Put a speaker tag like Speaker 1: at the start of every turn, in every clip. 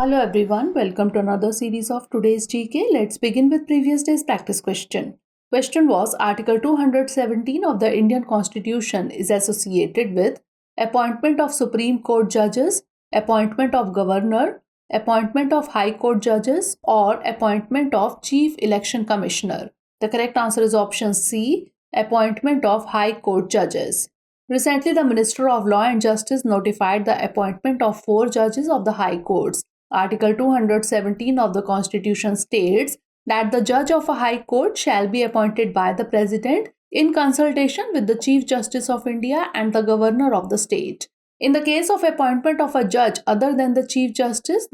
Speaker 1: Hello everyone, welcome to another series of today's GK. Let's begin with previous day's practice question. Question was Article 217 of the Indian Constitution is associated with appointment of Supreme Court judges, appointment of governor, appointment of High Court judges, or appointment of Chief Election Commissioner. The correct answer is option C, appointment of High Court judges. Recently, the Minister of Law and Justice notified the appointment of 4 judges of the High Courts. Article 217 of the Constitution states that the judge of a High Court shall be appointed by the President in consultation with the Chief Justice of India and the Governor of the state. In the case of appointment of a judge other than the Chief Justice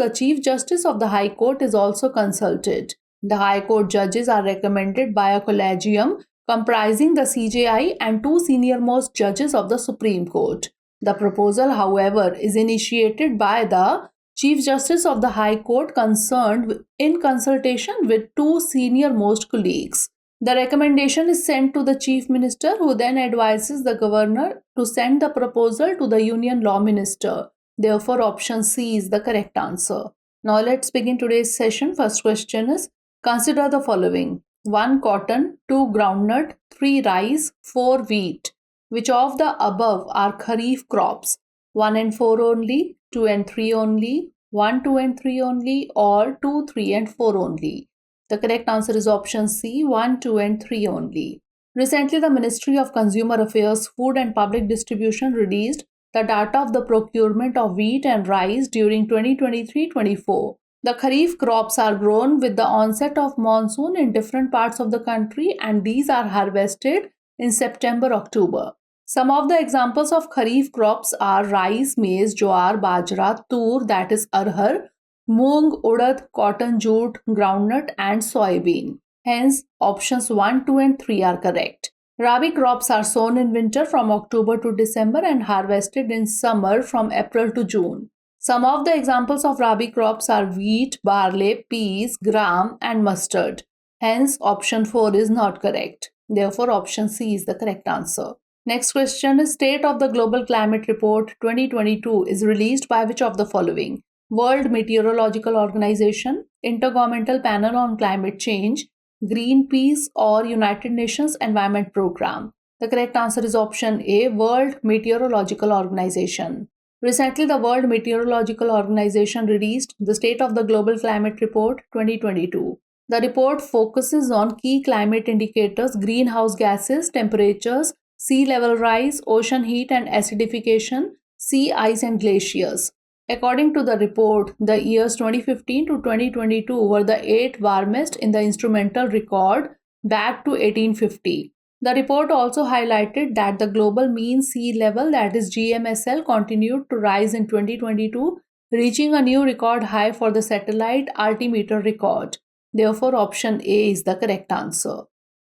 Speaker 1: of the High Court is also consulted. The High Court judges are recommended by a collegium comprising the CJI and 2 senior-most judges of the Supreme Court. The proposal, however, is initiated by the Chief Justice of the High Court concerned in consultation with 2 senior-most colleagues. The recommendation is sent to the Chief Minister, who then advises the Governor to send the proposal to the Union Law Minister. Therefore, option C is the correct answer. Now let's begin today's session. First question is, consider the following. 1 cotton, 2 groundnut, 3 rice, 4 wheat. Which of the above are Kharif crops? 1 and 4 only, 2 and 3 only, 1, 2 and 3 only, or 2, 3 and 4 only? The correct answer is option C, 1, 2 and 3 only. Recently, the Ministry of Consumer Affairs, Food and Public Distribution released the data of the procurement of wheat and rice during 2023-24. The Kharif crops are grown with the onset of monsoon in different parts of the country, and these are harvested in September-October. Some of the examples of Kharif crops are rice, maize, jowar, bajra, tur, that is arhar, moong, urad, cotton, jute, groundnut, and soybean. Hence, options 1, 2, and 3 are correct. Rabi crops are sown in winter from October to December and harvested in summer from April to June. Some of the examples of Rabi crops are wheat, barley, peas, gram, and mustard. Hence, option 4 is not correct. Therefore, option C is the correct answer. Next question is, State of the Global Climate Report 2022 is released by which of the following? World Meteorological Organization, Intergovernmental Panel on Climate Change, Greenpeace, or United Nations Environment Programme? The correct answer is option A, World Meteorological Organization. Recently, the World Meteorological Organization released the State of the Global Climate Report 2022. The report focuses on key climate indicators, greenhouse gases, temperatures, sea level rise, ocean heat and acidification, sea ice and glaciers. According to the report, the years 2015 to 2022 were the 8 warmest in the instrumental record back to 1850. The report also highlighted that the global mean sea level, that is GMSL, continued to rise in 2022, reaching a new record high for the satellite altimeter record. Therefore, option A is the correct answer.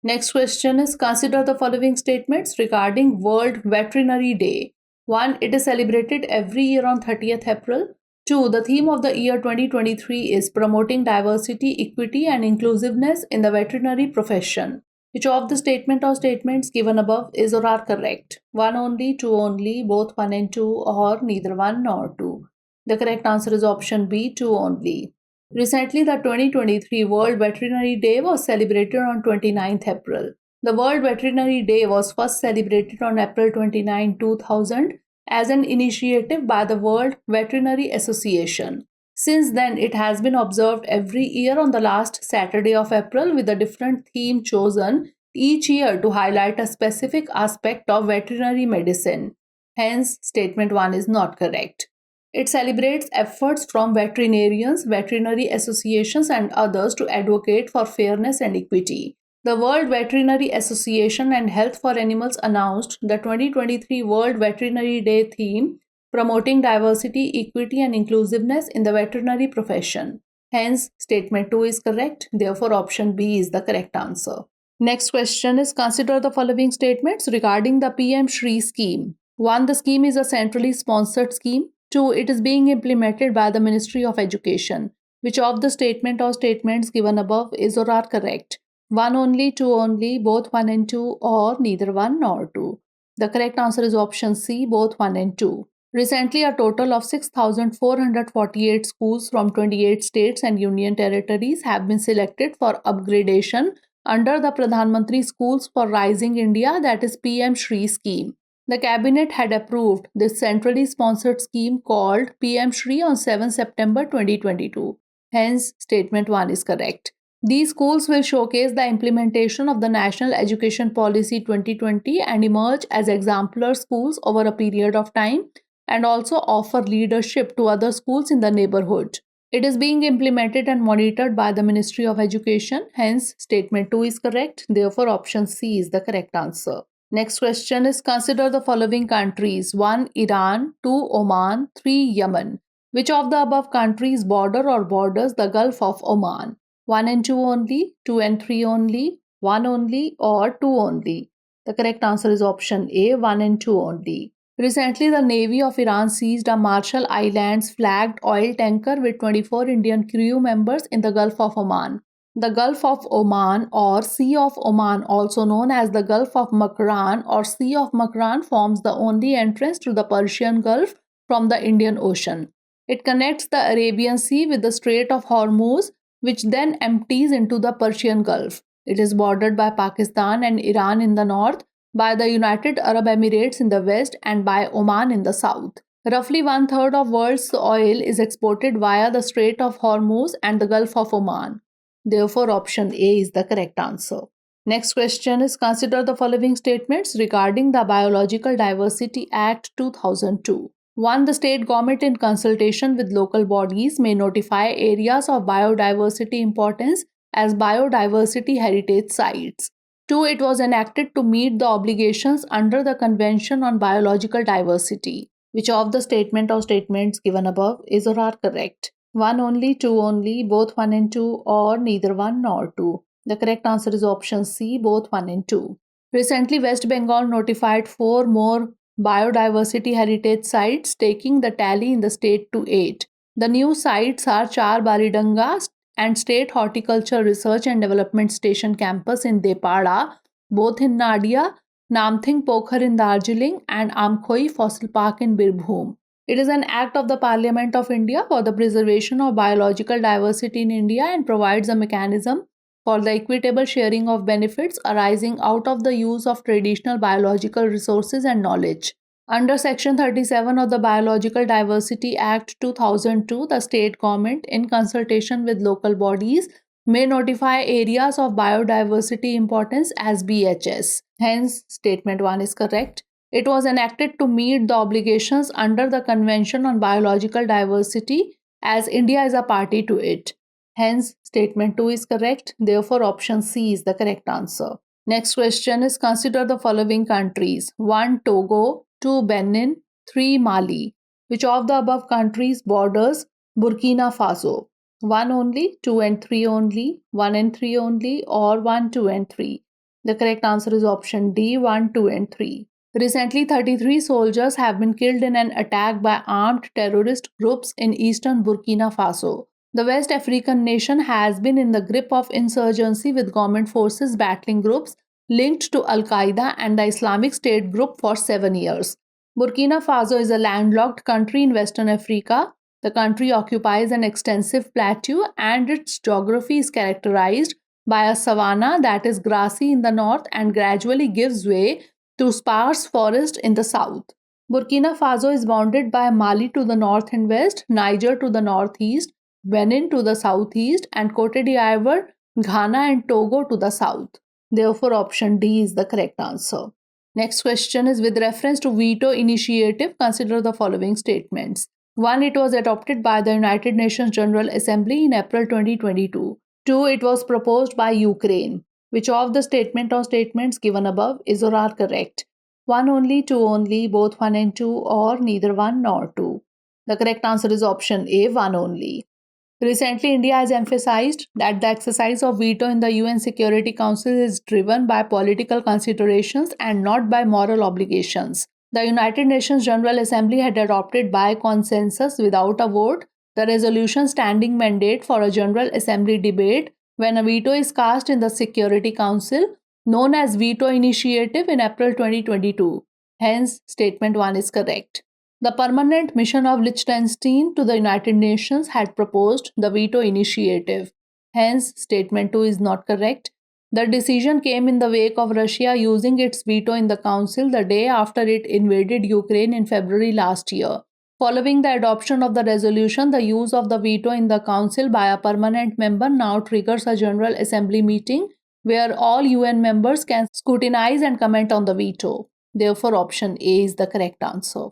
Speaker 1: Next question is, consider the following statements regarding World Veterinary Day. 1. It is celebrated every year on 30th April. 2. The theme of the year 2023 is promoting diversity, equity, and inclusiveness in the veterinary profession. Which of the statement or statements given above is or are correct? 1 only, 2 only, both 1 and 2, or neither 1 nor 2? The correct answer is option B, 2 only. Recently, the 2023 World Veterinary Day was celebrated on 29th April. The World Veterinary Day was first celebrated on April 29, 2000 as an initiative by the World Veterinary Association. Since then, it has been observed every year on the last Saturday of April with a different theme chosen each year to highlight a specific aspect of veterinary medicine. Hence, statement 1 is not correct. It celebrates efforts from veterinarians, veterinary associations, and others to advocate for fairness and equity. The World Veterinary Association and Health for Animals announced the 2023 World Veterinary Day theme, promoting diversity, equity, and inclusiveness in the veterinary profession. Hence, statement 2 is correct. Therefore, option B is the correct answer. Next question is, consider the following statements regarding the PM-SHRI scheme. 1. The scheme is a centrally sponsored scheme. 2. It is being implemented by the Ministry of Education. Which of the statement or statements given above is or are correct? 1 only, 2 only, both 1 and 2, or neither 1 nor 2? The correct answer is option C, both 1 and 2. Recently, a total of 6,448 schools from 28 states and union territories have been selected for upgradation under the Pradhan Mantri Schools for Rising India, that is PM-SHRI scheme. The cabinet had approved this centrally sponsored scheme called PM-SHRI on 7 September 2022. Hence, statement 1 is correct. These schools will showcase the implementation of the National Education Policy 2020 and emerge as exemplar schools over a period of time, and also offer leadership to other schools in the neighborhood. It is being implemented and monitored by the Ministry of Education. Hence, statement 2 is correct. Therefore, option C is the correct answer. Next question is, consider the following countries: 1. Iran, 2. Oman, 3. Yemen. Which of the above countries border or borders the Gulf of Oman? 1 and 2 only, 2 and 3 only, 1 only, or 2 only? The correct answer is option A, 1 and 2 only. Recently, the Navy of Iran seized a Marshall Islands flagged oil tanker with 24 Indian crew members in the Gulf of Oman. The Gulf of Oman or Sea of Oman, also known as the Gulf of Makran or Sea of Makran, forms the only entrance to the Persian Gulf from the Indian Ocean. It connects the Arabian Sea with the Strait of Hormuz, which then empties into the Persian Gulf. It is bordered by Pakistan and Iran in the north, by the United Arab Emirates in the west, and by Oman in the south. Roughly 1/3 of world's oil is exported via the Strait of Hormuz and the Gulf of Oman. Therefore, option A is the correct answer. Next question is, consider the following statements regarding the Biological Diversity Act 2002. 1. The state government, in consultation with local bodies, may notify areas of biodiversity importance as biodiversity heritage sites. 2. It was enacted to meet the obligations under the Convention on Biological Diversity. Which of the statement or statements given above is or are correct? 1 only, 2 only, both 1 and 2, or neither 1 nor 2? The correct answer is option C, both 1 and 2. Recently, West Bengal notified 4 more biodiversity heritage sites, taking the tally in the state to 8. The new sites are Char Baridanga and State Horticulture Research and Development Station Campus in Depada, both in Nadia, Namthing Pokhar in Darjeeling, and Amkhoi Fossil Park in Birbhum. It is an act of the Parliament of India for the preservation of biological diversity in India and provides a mechanism for the equitable sharing of benefits arising out of the use of traditional biological resources and knowledge. Under Section 37 of the Biological Diversity Act 2002, the state government, in consultation with local bodies, may notify areas of biodiversity importance as BHS. Hence, statement 1 is correct. It was enacted to meet the obligations under the Convention on Biological Diversity as India is a party to it. Hence, statement 2 is correct. Therefore, option C is the correct answer. Next question is, consider the following countries: 1. Togo, 2. Benin, 3. Mali. Which of the above countries borders Burkina Faso? 1 only, 2 and 3 only, 1 and 3 only, or 1, 2 and 3? The correct answer is option D, 1, 2 and 3. Recently, 33 soldiers have been killed in an attack by armed terrorist groups in eastern Burkina Faso. The West African nation has been in the grip of insurgency with government forces battling groups linked to Al-Qaeda and the Islamic State group for 7 years. Burkina Faso is a landlocked country in Western Africa. The country occupies an extensive plateau and its geography is characterized by a savanna that is grassy in the north and gradually gives way to sparse forest in the south. Burkina Faso is bounded by Mali to the north and west, Niger to the northeast, Benin to the southeast, and Cote d'Ivoire, Ghana, and Togo to the south. Therefore, option D is the correct answer. Next question is, with reference to Veto Initiative, consider the following statements. 1. It was adopted by the United Nations General Assembly in April 2022. 2. It was proposed by Ukraine. Which of the statement or statements given above is or are correct? 1 only, 2 only, both 1 and 2, or neither 1 nor 2? The correct answer is option A, 1 only. Recently, India has emphasized that the exercise of veto in the UN Security Council is driven by political considerations and not by moral obligations. The United Nations General Assembly had adopted by consensus without a vote the resolution standing mandate for a General Assembly debate when a veto is cast in the Security Council, known as Veto Initiative, in April 2022. Hence, statement 1 is correct. The permanent mission of Liechtenstein to the United Nations had proposed the Veto Initiative. Hence, statement 2 is not correct. The decision came in the wake of Russia using its veto in the Council the day after it invaded Ukraine in February last year. Following the adoption of the resolution, the use of the veto in the Council by a permanent member now triggers a General Assembly meeting where all UN members can scrutinize and comment on the veto. Therefore, option A is the correct answer.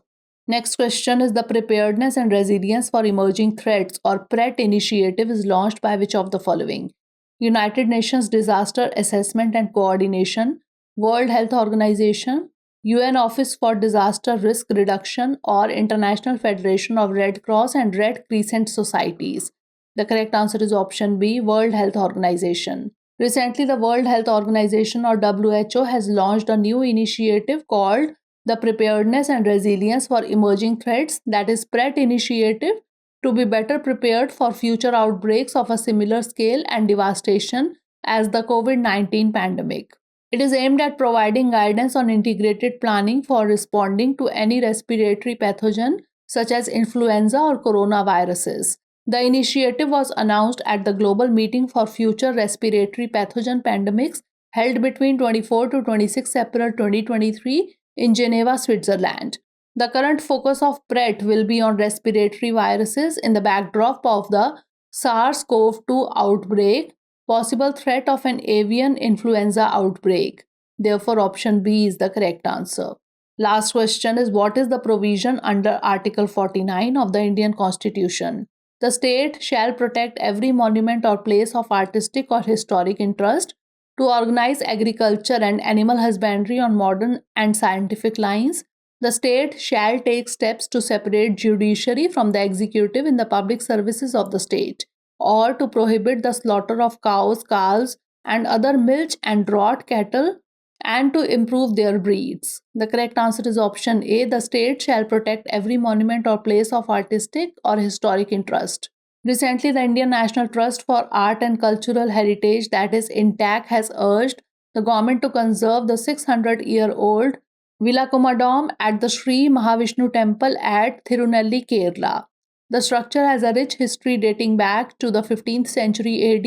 Speaker 1: Next question is the Preparedness and Resilience for Emerging Threats or PRET initiative is launched by which of the following? United Nations Disaster Assessment and Coordination, World Health Organization, UN Office for Disaster Risk Reduction, or International Federation of Red Cross and Red Crescent Societies. The correct answer is option B, World Health Organization. Recently, the World Health Organization or WHO has launched a new initiative called the Preparedness and Resilience for Emerging Threats, that is PRET initiative, to be better prepared for future outbreaks of a similar scale and devastation as the COVID-19 pandemic. It is aimed at providing guidance on integrated planning for responding to any respiratory pathogen such as influenza or coronaviruses. The initiative was announced at the Global Meeting for Future Respiratory Pathogen Pandemics held between 24 to 26 April 2023 in Geneva, Switzerland. The current focus of PRET will be on respiratory viruses in the backdrop of the SARS-CoV-2 outbreak, possible threat of an avian influenza outbreak. Therefore, option B is the correct answer. Last question is, what is the provision under Article 49 of the Indian Constitution? The state shall protect every monument or place of artistic or historic interest, to organize agriculture and animal husbandry on modern and scientific lines. The state shall take steps to separate judiciary from the executive in the public services of the state, or to prohibit the slaughter of cows, calves, and other milch and draught cattle, and to improve their breeds. The correct answer is option A. The state shall protect every monument or place of artistic or historic interest. Recently, the Indian National Trust for Art and Cultural Heritage, that is INTAC, has urged the government to conserve the 600-year-old Vilakumadam at the Sri Mahavishnu Temple at Tirunelli, Kerala. The structure has a rich history dating back to the 15th century AD,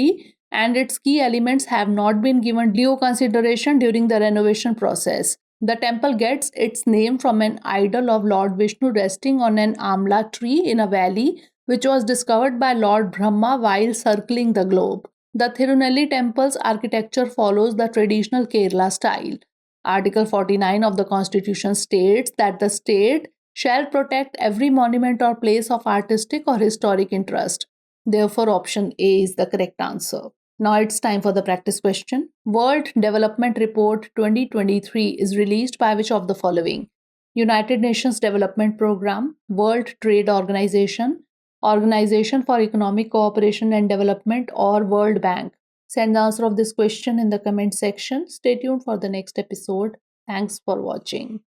Speaker 1: and its key elements have not been given due consideration during the renovation process. The temple gets its name from an idol of Lord Vishnu resting on an amla tree in a valley, which was discovered by Lord Brahma while circling the globe. The Tirunelli temple's architecture follows the traditional Kerala style. Article 49 of the Constitution states that the state shall protect every monument or place of artistic or historic interest. Therefore, option A is the correct answer. Now it's time for the practice question. World Development Report 2023 is released by which of the following? United Nations Development Programme, World Trade Organization, Organization for Economic Cooperation and Development, or World Bank? Send the answer of this question in the comment section. Stay tuned for the next episode. Thanks for watching.